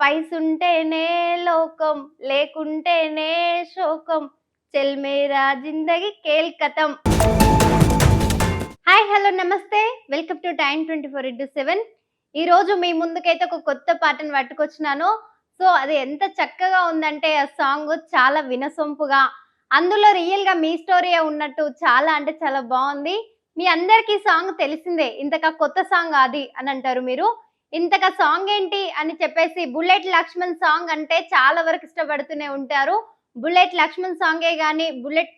పైసుంటేనే లోకం లేకుంటేనే శోకం చల్ మేరా జిందగీ కేల్ కథం. హాయ్ హలో నమస్తే, వెల్కమ్ టు టైమ్ 24/7. ఈ రోజు మీ ముందుకైతే ఒక కొత్త పాటను పట్టుకొచ్చినాను. సో అది ఎంత చక్కగా ఉందంటే ఆ సాంగ్ చాలా వినసొంపుగా, అందులో రియల్ గా మీ స్టోరీ ఉన్నట్టు చాలా అంటే చాలా బాగుంది. మీ అందరికీ సాంగ్ తెలిసిందే, ఇంతకా కొత్త సాంగ్ అది అని అంటారు మీరు. ఇంతక సాంగ్ ఏంటి అని చెప్పేసి బుల్లెట్ లక్ష్మణ్ సాంగ్ అంటే చాలా వరకు ఇష్టపడుతూనే ఉంటారు. బుల్లెట్ లక్ష్మణ్ సాంగే గాని, బుల్లెట్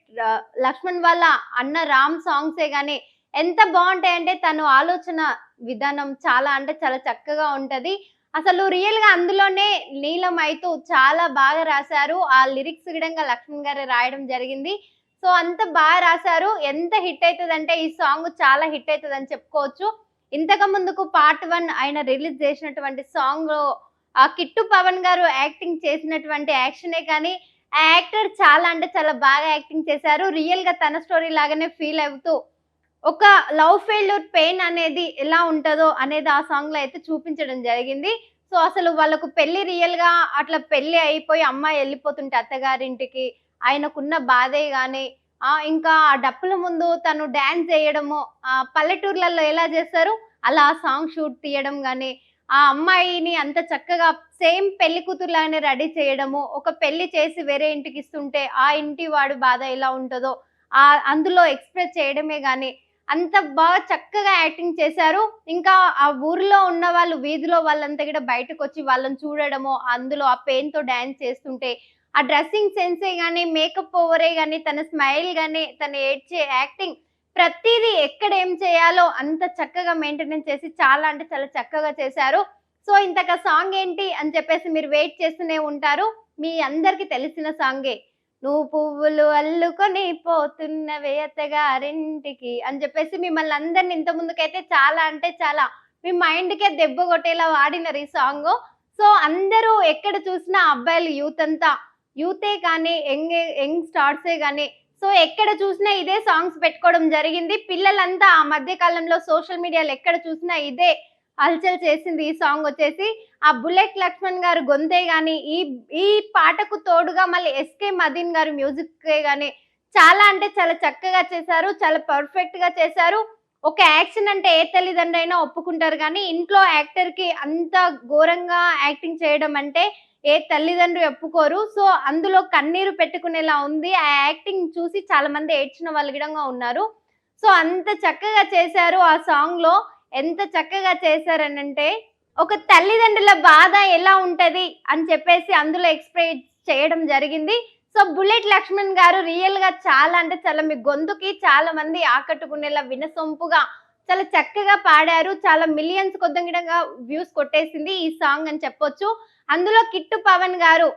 లక్ష్మణ్ వాళ్ళ అన్న రామ్ సాంగ్సే గాని ఎంత బాగుంటాయంటే తను ఆలోచన విధానం చాలా అంటే చాలా చక్కగా ఉంటది. అసలు రియల్ గా అందులోనే లీలమైతూ చాలా బాగా రాశారు. ఆ లిరిక్స్ గిడంగా లక్ష్మణ్ గారే రాయడం జరిగింది. సో అంత బాగా రాశారు. ఎంత హిట్ అవుతుందంటే ఈ సాంగ్ చాలా హిట్ అవుతుందని చెప్పుకోవచ్చు. ఇంతకు ముందుకు పార్ట్ 1 ఆయన రిలీజ్ చేసినటువంటి సాంగ్ లో ఆ కిట్టు పవన్ గారు యాక్టింగ్ చేసినటువంటి యాక్షనే కానీ, ఆ యాక్టర్ చాలా అంటే చాలా బాగా యాక్టింగ్ చేశారు. రియల్ గా తన స్టోరీ లాగానే ఫీల్ అవుతూ ఒక లవ్ ఫెయిల్యూర్ పెయిన్ అనేది ఎలా ఉంటదో అనేది ఆ సాంగ్ లో అయితే చూపించడం జరిగింది. సో అసలు వాళ్ళకు పెళ్లి రియల్ గా అట్లా పెళ్లి అయిపోయి అమ్మాయి వెళ్ళిపోతుంటే అత్తగారింటికి ఆయనకున్న బాధే గాని, ఇంకా ఆ డప్పుల ముందు తను డాన్స్ చేయడము, పల్లెటూర్లలో ఎలా చేస్తారు అలా ఆ సాంగ్ షూట్ తీయడం గాని, ఆ అమ్మాయిని అంత చక్కగా సేమ్ పెళ్లి కూతురులాగానే రెడీ చేయడము, ఒక పెళ్లి చేసి వేరే ఇంటికి ఇస్తుంటే ఆ ఇంటి వాడి బాధ ఎలా ఉంటదో అందులో ఎక్స్‌ప్రెస్ చేయడమే గాని, అంత బాగా చక్కగా యాక్టింగ్ చేశారు. ఇంకా ఆ ఊర్లో ఉన్న వాళ్ళు, వీధిలో వాళ్ళంతా కూడా బయటకొచ్చి వాళ్ళని చూడడము, అందులో ఆ పెయిన్‌తో డాన్స్ చేస్తుంటే, ఆ డ్రెస్సింగ్ సెన్సే గాని, మేకప్ ఓవరే గాని, తన స్మైల్ గాని, తను ఏడ్చే యాక్టింగ్ ప్రతీదీ ఎక్కడ ఏం చేయాలో అంత చక్కగా మెయింటెనెన్స్ చేసి చాలా అంటే చాలా చక్కగా చేశారు. సో ఇంతక సాంగ్ ఏంటి అని చెప్పేసి మీరు వెయిట్ చేస్తూనే ఉంటారు. మీ అందరికి తెలిసిన సాంగే. నువ్వు పువ్వులు అల్లుకొని పోతున్నవే అత్తగారింటికి అని చెప్పేసి మిమ్మల్ని అందరిని ఇంత ముందుకైతే చాలా అంటే చాలా మీ మైండ్‌కే దెబ్బ కొట్టేలా వాడినారు ఈ సాంగు. సో అందరూ ఎక్కడ చూసినా అబ్బాయిలు యూతే కానీ, యంగ్ స్టార్సే గాని, సో ఎక్కడ చూసినా ఇదే సాంగ్స్ పెట్టుకోవడం జరిగింది. పిల్లలంతా ఆ మధ్య కాలంలో సోషల్ మీడియాలో ఎక్కడ చూసినా ఇదే హల్చల్ చేసింది ఈ సాంగ్ వచ్చేసి. ఆ బుల్లెట్ లక్ష్మణ్ గారు గొంతే గాని, ఈ ఈ పాటకు తోడుగా మళ్ళీ ఎస్‌కే మదీన్ గారు మ్యూజిక్కే గాని చాలా అంటే చాలా చక్కగా చేశారు. చాలా పర్ఫెక్ట్‌గా చేశారు. ఒక యాక్షన్ అంటే ఏ తల్లిదండ్రులైనా ఒప్పుకుంటారు గానీ, ఇంట్లో యాక్టర్‌కి అంత ఘోరంగా యాక్టింగ్ చేయడం అంటే ఏ తల్లిదండ్రులు ఒప్పుకోరు. సో అందులో కన్నీరు పెట్టుకునేలా ఉంది. ఆ యాక్టింగ్ చూసి చాలా మంది ఏడ్చిన వాళ్ళు గిడంగా ఉన్నారు. సో అంత చక్కగా చేశారు ఆ సాంగ్‌లో. ఎంత చక్కగా చేశారనంటే, ఒక తల్లిదండ్రుల బాధ ఎలా ఉంటది అని చెప్పేసి అందులో ఎక్స్‌ప్రెస్ చేయడం జరిగింది. సో బుల్లెట్ లక్ష్మణ్ గారు రియల్‌గా చాలా అంటే చాలా మీ గొంతుకి చాలా మంది ఆకట్టుకునేలా వినసొంపుగా చాలా చక్కగా పాడారు. చాలా మిలియన్స్ కొద్దిగా వ్యూస్ కొట్టేసింది ఈ సాంగ్ అని చెప్పొచ్చు. అందులో కిట్టు పవన్ గారు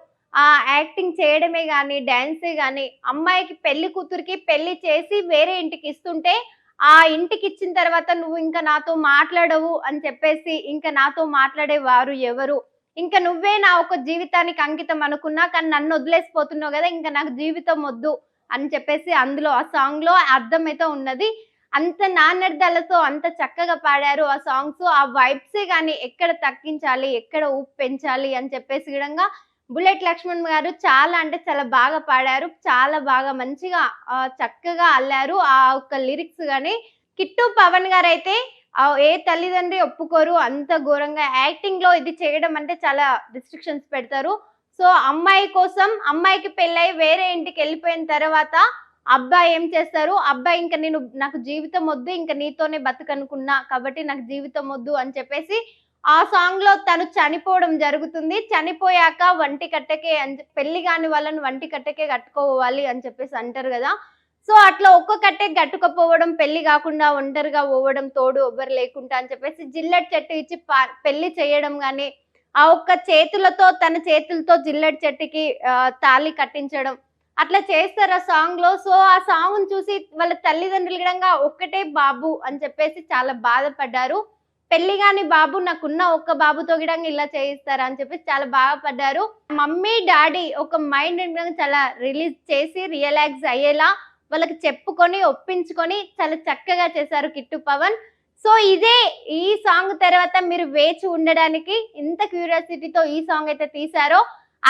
యాక్టింగ్ చేయడమే గాని, డాన్సే గాని, అమ్మాయికి పెళ్లి కూతురికి పెళ్లి చేసి వేరే ఇంటికి ఇస్తుంటే, ఆ ఇంటికిచ్చిన తర్వాత నువ్వు ఇంక నాతో మాట్లాడవు అని చెప్పేసి, ఇంక నాతో మాట్లాడేవారు ఎవరు? ఇంక నువ్వే నా ఒక జీవితానికి అంకితం అనుకున్నా, కానీ నన్ను వదిలేసిపోతున్నావు గదా! ఇంక నాకు జీవితం వద్దు అని చెప్పేసి అందులో ఆ సాంగ్‌లో అర్థమైతే ఉన్నది. అంత నాన్నర్దాలతో అంత చక్కగా పాడారు ఆ సాంగ్స్. ఆ వైబ్సే గాని ఎక్కడ తగ్గించాలి, ఎక్కడ ఊపు పెంచాలి అని చెప్పేసి గిడంగా బుల్లెట్ లక్ష్మణ్ గారు చాలా అంటే చాలా బాగా పాడారు. చాలా బాగా మంచిగా చక్కగా అల్లారు. ఆ ఒక్క లిరిక్స్ గాని. కిట్టు పవన్ గారైతే ఏ తల్లిదండ్రి ఒప్పుకోరు. అంత ఘోరంగా యాక్టింగ్‌లో ఇది చేయడం అంటే చాలా రిస్ట్రిక్షన్స్ పెడతారు. సో అమ్మాయి కోసం అమ్మాయికి పెళ్లై వేరే ఇంటికెళ్ళిపోయిన తర్వాత అబ్బాయి ఏం చేస్తారు? అబ్బాయి ఇంక నాకు జీవితం వద్దు. ఇంక నీతోనే బతుకనుకున్నా కాబట్టి నాకు జీవితం వద్దు అని చెప్పేసి ఆ సాంగ్‌లో తను చనిపోవడం జరుగుతుంది. చనిపోయాక వంటి కట్టెకే పెళ్లి గాని వాళ్ళని వంటి కట్టెకే కట్టుకోవాలి అని చెప్పేసి అంటారు గదా! సో అట్లా ఒక్క కట్టెకి కట్టుకపోవడం, పెళ్లి గాకుండా ఒంటరిగా పోవడం, తోడు ఎవ్వరు లేకుండా అని చెప్పేసి జిల్లెడు చెట్టు ఇచ్చి పెళ్లి చేయడం గాని, ఆ ఒక్క తన చేతులతో జిల్లెడు చెట్టుకి తాళి కట్టించడం అట్లా చేస్తారు ఆ సాంగ్‌లో. సో ఆ సాంగ్‌ని చూసి వాళ్ళ తల్లిదండ్రులు గిడంగా ఒక్కటే బాబు అని చెప్పేసి చాలా బాధపడ్డారు. పెళ్లి గాని బాబు నాకున్న ఒక్క బాబుతో గిడంగా ఇలా చేయిస్తారా అని చెప్పేసి చాలా బాధపడ్డారు. మమ్మీ, డాడీ ఒక మైండ్ చాలా రిలీజ్ చేసి రియలైజ్ అయ్యేలా వాళ్ళకి చెప్పుకొని, ఒప్పించుకొని చాలా చక్కగా చేశారు కిట్టు పవన్. సో ఇదే ఈ సాంగ్ తర్వాత మీరు వేచి ఉండడానికి ఇంత క్యూరియాసిటీతో ఈ సాంగ్ అయితే తీశారో,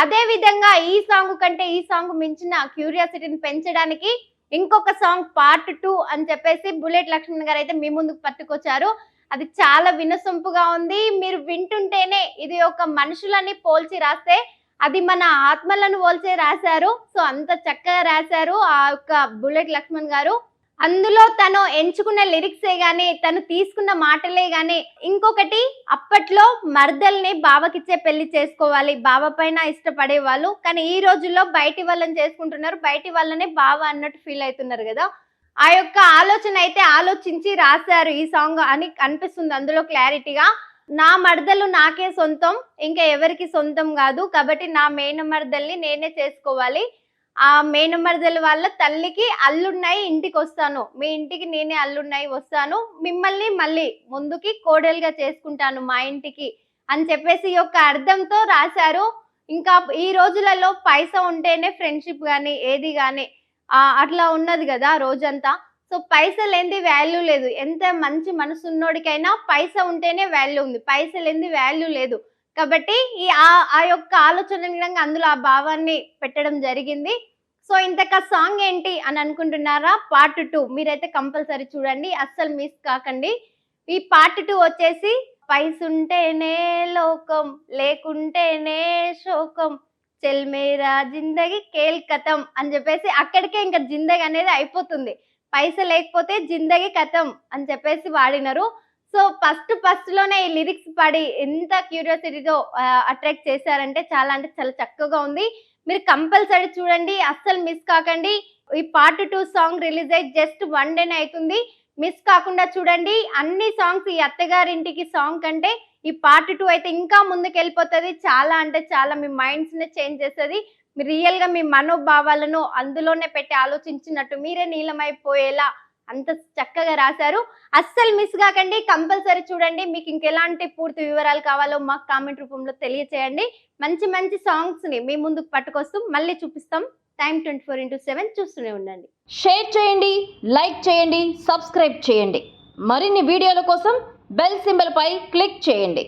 అదే విధంగా ఈ సాంగ్ కంటే ఈ సాంగ్ మించిన క్యూరియాసిటీని పెంచడానికి ఇంకొక సాంగ్ పార్ట్ 2 అని చెప్పేసి బుల్లెట్ లక్ష్మణ్ గారు అయితే మీ ముందుకు పట్టుకొచ్చారు. అది చాలా వినసొంపుగా ఉంది. మీరు వింటుంటేనే ఇది ఒక మనుషులని పోల్చి రాస్తే అది మన ఆత్మలను పోల్చే రాశారు. సో అంత చక్కగా రాశారు ఆ యొక్క బుల్లెట్ లక్ష్మణ్ గారు. అందులో తను ఎంచుకున్న లిరిక్సే గాని, తను తీసుకున్న మాటలే గాని, ఇంకొకటి అప్పట్లో మర్దల్ని బావకిచ్చే పెళ్లి చేసుకోవాలి, బావ పైన ఇష్టపడేవాళ్ళు. కానీ ఈ రోజుల్లో బయటి వాళ్ళని చేసుకుంటున్నారు, బయటి వాళ్ళనే బావ అన్నట్టు ఫీల్ అవుతున్నారు కదా. ఆ యొక్క ఆలోచన అయితే ఆలోచించి రాశారు ఈ సాంగ్ అని అనిపిస్తుంది అందులో క్లారిటీగా. నా మర్దలు నాకే సొంతం, ఇంకా ఎవరికి సొంతం కాదు, కాబట్టి నా మేనమర్దల్ని నేనే చేసుకోవాలి. ఆ మేనమర్దల వాళ్ళ తల్లికి అల్లున్నాయి ఇంటికి వస్తాను, మీ ఇంటికి నేనే అల్లున్నాయి వస్తాను, మిమ్మల్ని మళ్ళీ ముందుకి కోడలుగా చేసుకుంటాను మా ఇంటికి అని చెప్పేసి ఈ యొక్క అర్థంతో రాశారు. ఇంకా ఈ రోజులలో పైసా ఉంటేనే ఫ్రెండ్షిప్ గాని ఏది గాని అట్లా ఉన్నది కదా రోజంతా. సో పైసలు లేనిది వాల్యూ లేదు. ఎంత మంచి మనసున్నోడికైనా పైసా ఉంటేనే వాల్యూ ఉంది, పైసలు లేనిది వాల్యూ లేదు. కాబట్టి ఆ యొక్క ఆలోచన విధంగా అందులో ఆ భావాన్ని పెట్టడం జరిగింది. సో ఇంతక సాంగ్ ఏంటి అని అనుకుంటున్నారా? పార్ట్ 2 మీరైతే కంపల్సరీ చూడండి, అస్సలు మిస్ కాకండి. ఈ పార్ట్ 2 వచ్చేసి పైసుంటేనే లోకం, లేకుంటేనే శోకం, చెల్ మేరా జిందగీ కేల్ కథం అని చెప్పేసి అక్కడికే ఇంకా జిందగీ అనేది అయిపోతుంది. పైస లేకపోతే జిందగీ కథం అని చెప్పేసి వాడినారు. సో ఫస్ట్ లోనే ఈ లిరిక్స్ పాడి ఎంత క్యూరియాసిటీతో అట్రాక్ట్ చేశారంటే చాలా అంటే చాలా చక్కగా ఉంది. మీరు కంపల్సరీ చూడండి, అస్సలు మిస్ కాకండి. ఈ పార్ట్ 2 సాంగ్ రిలీజ్ అయ్యి జస్ట్ 1 డేనే అవుతుంది. మిస్ కాకుండా చూడండి. అన్ని సాంగ్స్ ఈ అత్తగారింటికి సాంగ్ కంటే ఈ పార్ట్ 2 అయితే ఇంకా ముందుకు వెళ్ళిపోతుంది. చాలా అంటే చాలా మీ మైండ్స్ ని చేంజ్ చేస్తుంది. మీరు రియల్ గా మీ మనోభావాలను అందులోనే పెట్టి ఆలోచించినట్టు మీరే నీలమైపోయేలా అంత చక్కగా రాశారు. అస్సలు మిస్ కాకండి, కంపల్సరీ చూడండి. మీకు ఇంకెలాంటి పూర్తి వివరాలు కావాలో మాకు కామెంట్ రూపంలో తెలియచేయండి. మంచి మంచి సాంగ్స్ ని మీ ముందుకు పట్టుకొస్తూ మళ్ళీ చూపిస్తాం. టైమ్ 24/7 చూస్తూనే ఉండండి. షేర్ చేయండి, లైక్ చేయండి, సబ్స్క్రైబ్ చేయండి. మరిన్ని వీడియోల కోసం బెల్ సింబల్ పై క్లిక్ చేయండి.